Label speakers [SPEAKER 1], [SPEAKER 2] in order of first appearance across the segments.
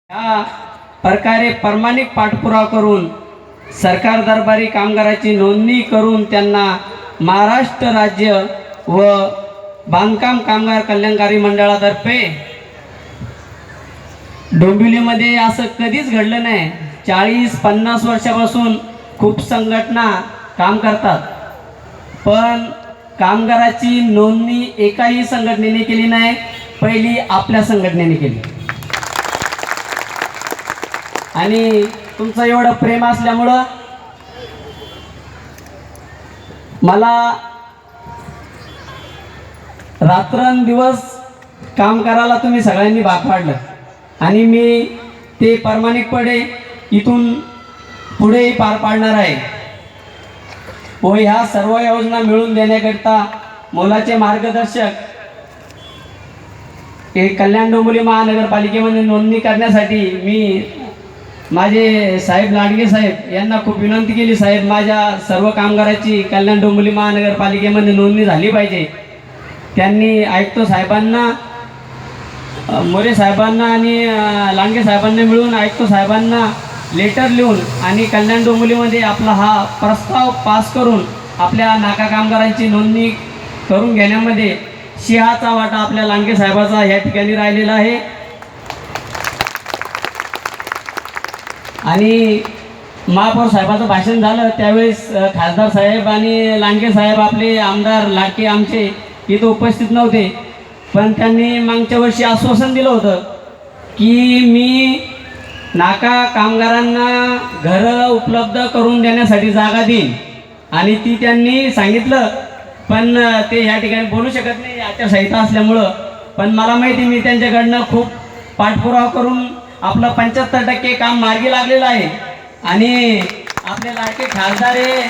[SPEAKER 1] या प्रकारे प्रामाणिक पाठपुरावा करून सरकार दरबारी कामगाराची नोंदणी करून त्यांना महाराष्ट्र राज्य व बांधकाम कामगार कल्याणकारी मंडळातर्फे डोंबिवलीमध्ये असं कधीच घडलं नाही. 40-50 वर्षापासून खूप संघटना काम करतात, पण कामगाराची नोंदणी एकाही संघटनेने केली नाही. पहिली आपल्या संघटनेने केली. आणि तुमचं एवढं प्रेम असल्यामुळं मला रात्रंदिवस काम करायला तुम्ही सगळ्यांनी भाग पाडलं आणि मी ते प्रामाणिकपणे इथून पुढेही पार पाडणार आहे. व ह्या सर्व योजना मिळवून देण्याकरिता मोलाचे मार्गदर्शक हे कल्याण डोंबिवली महानगरपालिकेमध्ये नोंदणी करण्यासाठी मी माझे साहेब लांडगे साहेब यांना खूप विनंती केली. साहेब, माझ्या सर्व कामगाराची कल्याण डोंबिवली महानगरपालिकेमध्ये नोंदणी झाली पाहिजे. त्यांनी आयुक्त साहेबांना, मोरे साहेबांना आणि लांडगे साहेबांना मिळून आयुक्त साहेबांना लेटर लिहून आणि कल्याण डोंबिवलीमध्ये आपला हा प्रस्ताव पास करून आपल्या नाका कामगारांची नोंदणी करून घेण्यामध्ये सिंहाचा वाटा आपल्या लांडगे साहेबाचा या ठिकाणी राहिलेला आहे. आणि महापौर साहेबाचं भाषण झालं त्यावेळेस खासदार साहेब आणि लांडगे साहेब आपले आमदार लाडके आमचे इथं उपस्थित नव्हते, पण त्यांनी मागच्या वर्षी आश्वासन दिलं होतं की मी नाका कामगारांना घरं उपलब्ध करून देण्यासाठी जागा देईन. आणि ती त्यांनी सांगितलं, पण ते या ठिकाणी बोलू शकत नाही आचारसंहिता असल्यामुळं. पण मला माहिती, मी त्यांच्याकडनं खूप पाठपुरावा करून आपलं 75% काम मार्गी लागलेलं आहे. आणि आपले लाडके खासदार आहे,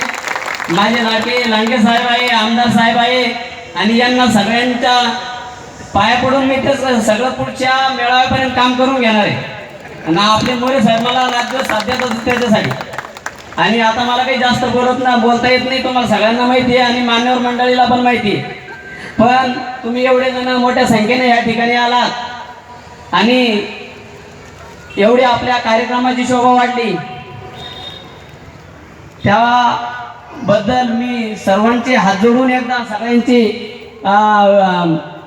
[SPEAKER 1] माझे लाडके लांडगे साहेब आहे, आमदार साहेब आहे, आणि यांना सगळ्यांच्या पाया पडून मी ते सगळं पुढच्या मेळाव्यापर्यंत काम करून घेणार आहे. आणि आपले मोरे साहेब मला राज्य साध्यात होते त्याच्यासाठी. आणि आता मला काही जास्त बोलता येत नाही, तुम्हाला सगळ्यांना माहिती आहे आणि मान्यवर मंडळीला पण माहिती आहे. पण तुम्ही एवढे जण मोठ्या संख्येने या ठिकाणी आलात आणि एवढी आपल्या कार्यक्रमाची शोभा वाढली, त्याबद्दल मी सर्वांचे हात जोडून एकदा सगळ्यांचे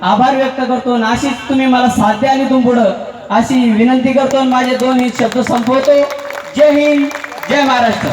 [SPEAKER 1] आभार व्यक्त करतो. आणि अशीच तुम्ही मला साथ द्या आणि इथून पुढं अशी विनंती करतो. माझे 2 शब्द संपवतो. जय हिंद, जय महाराष्ट्र.